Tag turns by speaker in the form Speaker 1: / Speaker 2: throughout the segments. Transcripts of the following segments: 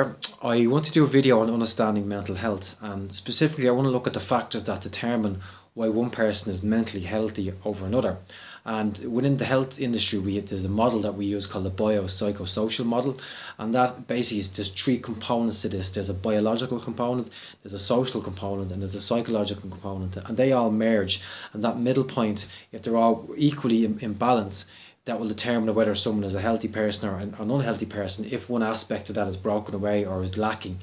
Speaker 1: there. I want to do a video on understanding mental health, and specifically I want to look at the factors that determine why one person is mentally healthy over another. And within the health industry, there's a model that we use called the Biopsychosocial Model, and that basically is there's three components to this. There's a biological component, there's a social component, and there's a psychological component, and they all merge. And that middle point, if they're all equally in balance, that will determine whether someone is a healthy person or an unhealthy person if one aspect of that is broken away or is lacking.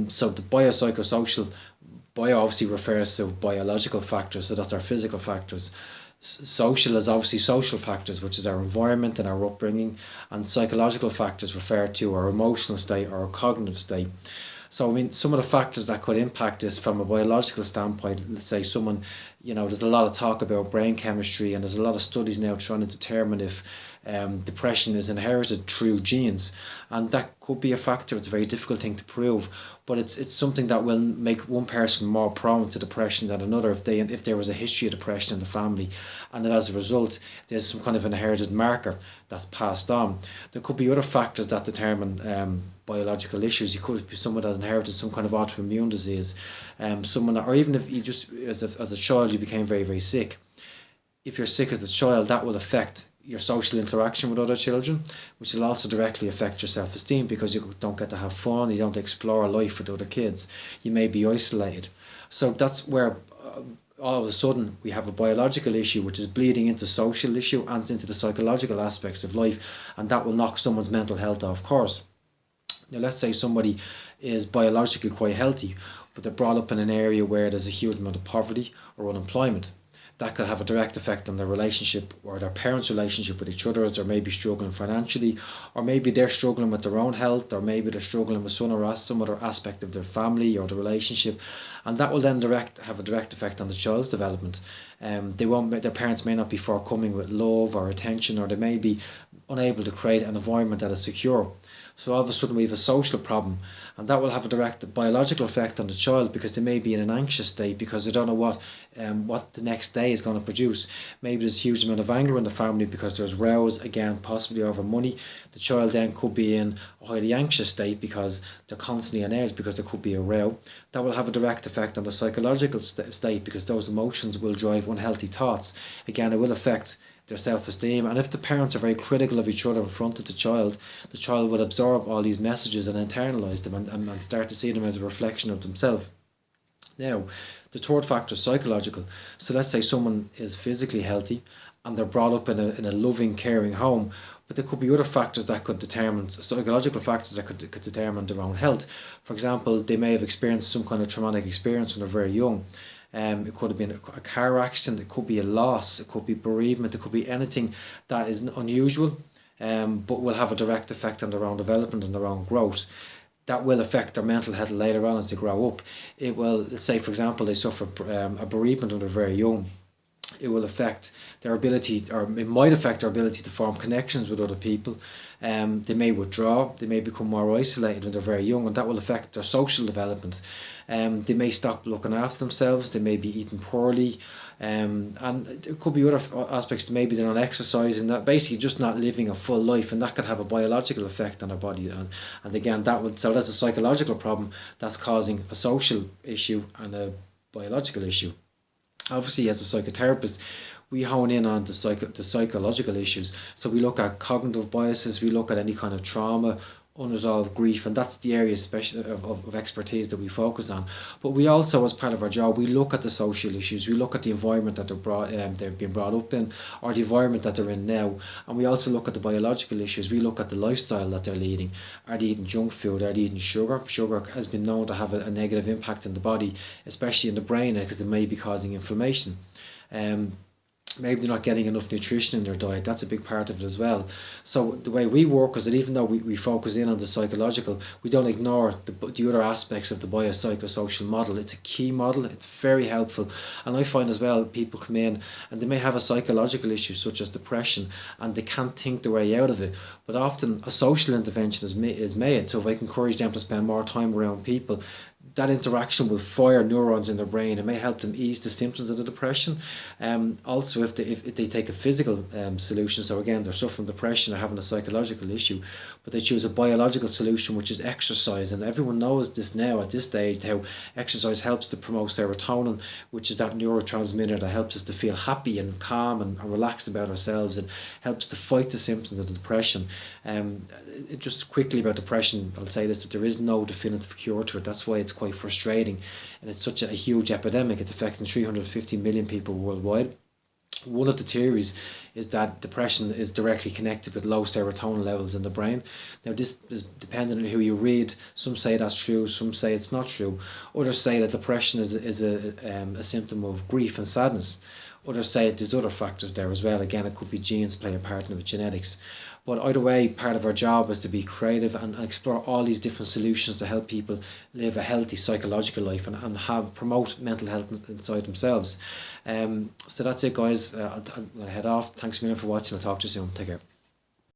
Speaker 1: So the biopsychosocial, bio obviously refers to biological factors, so that's our physical factors. Social is obviously social factors, which is our environment and our upbringing, and psychological factors refer to our emotional state or our cognitive state. So, I mean, some of the factors that could impact this from a biological standpoint, let's say someone, there's a lot of talk about brain chemistry, and there's a lot of studies now trying to determine if depression is inherited through genes, and that could be a factor. It's a very difficult thing to prove, but it's something that will make one person more prone to depression than another if there was a history of depression in the family, and that as a result there's some kind of inherited marker that's passed on. There could be other factors that determine biological issues. You could be someone that inherited some kind of autoimmune disease, or even if you just as a child you became very, very sick. If you're sick as a child, that will affect your social interaction with other children, which will also directly affect your self-esteem, because you don't get to have fun, you don't explore life with other kids, you may be isolated. So that's where all of a sudden we have a biological issue which is bleeding into social issue and into the psychological aspects of life, and that will knock someone's mental health off course. Now let's say somebody is biologically quite healthy, but they're brought up in an area where there's a huge amount of poverty or unemployment. That could have a direct effect on their relationship or their parents' relationship with each other, as they're maybe struggling financially, or maybe they're struggling with their own health, or maybe they're struggling with some other aspect of their family or the relationship, and that will then have a direct effect on the child's development. Their parents may not be forthcoming with love or attention, or they may be unable to create an environment that is secure. So all of a sudden we have a social problem, and that will have a direct biological effect on the child, because they may be in an anxious state because they don't know what the next day is going to produce. Maybe there's a huge amount of anger in the family because there's rows, again, possibly over money. The child then could be in a highly anxious state because they're constantly on edge because there could be a row. That will have a direct effect on the psychological state, because those emotions will drive unhealthy thoughts. Again, it will affect their self-esteem, and if the parents are very critical of each other in front of the child will absorb all these messages and internalize them and start to see them as a reflection of themselves. Now, the third factor is psychological. So let's say someone is physically healthy and they're brought up in a loving, caring home, but there could be other factors that could determine, psychological factors that could determine their own health. For example, they may have experienced some kind of traumatic experience when they're very young. It could have been a car accident, it could be a loss, it could be bereavement, it could be anything that is unusual, but will have a direct effect on their own development and their own growth. That will affect their mental health later on as they grow up. It will, let's say for example, they suffer a bereavement when they're very young. It will affect their ability, or it might affect their ability to form connections with other people. They may withdraw, they may become more isolated when they're very young, and that will affect their social development. They may stop looking after themselves, they may be eating poorly, and it could be other aspects. Maybe they're not exercising, that basically just not living a full life, and that could have a biological effect on their body. And again, so that's a psychological problem that's causing a social issue and a biological issue. Obviously, as a psychotherapist, we hone in on the psychological issues. So we look at cognitive biases, we look at any kind of trauma, unresolved grief, and that's the area of expertise that we focus on. But we also, as part of our job, we look at the social issues, we look at the environment that they've been brought up in, or the environment that they're in now, and we also look at the biological issues. We look at the lifestyle that they're leading. Are they eating junk food? Are they eating sugar? Sugar has been known to have a negative impact in the body, especially in the brain, because it may be causing inflammation. Maybe they're not getting enough nutrition in their diet. That's a big part of it as well. So the way we work is that even though we focus in on the psychological, we don't ignore the other aspects of the biopsychosocial model. It's a key model, it's very helpful. And I find as well, people come in and they may have a psychological issue such as depression, and they can't think their way out of it. But often a social intervention is made. So if I can encourage them to spend more time around people, that interaction will fire neurons in their brain. It may help them ease the symptoms of the depression. Also, if they take a physical solution, so again, they're suffering depression or having a psychological issue, but they choose a biological solution, which is exercise. And everyone knows this now at this stage, how exercise helps to promote serotonin, which is that neurotransmitter that helps us to feel happy and calm and relaxed about ourselves, and helps to fight the symptoms of the depression. Just quickly about depression, I'll say this, that there is no definitive cure to it. That's why it's quite frustrating, and it's such a huge epidemic. It's affecting 350 million people worldwide. One of the theories is that depression is directly connected with low serotonin levels in the brain. Now, this is dependent on who you read. Some say that's true, some say it's not true. Others say that depression is a symptom of grief and sadness. Others say there's other factors there as well. Again, it could be genes play a part in it with genetics. But either way, part of our job is to be creative and explore all these different solutions to help people live a healthy psychological life and promote mental health inside themselves. So that's it, guys. I'm going to head off. Thanks a million for watching. I'll talk to you soon. Take care.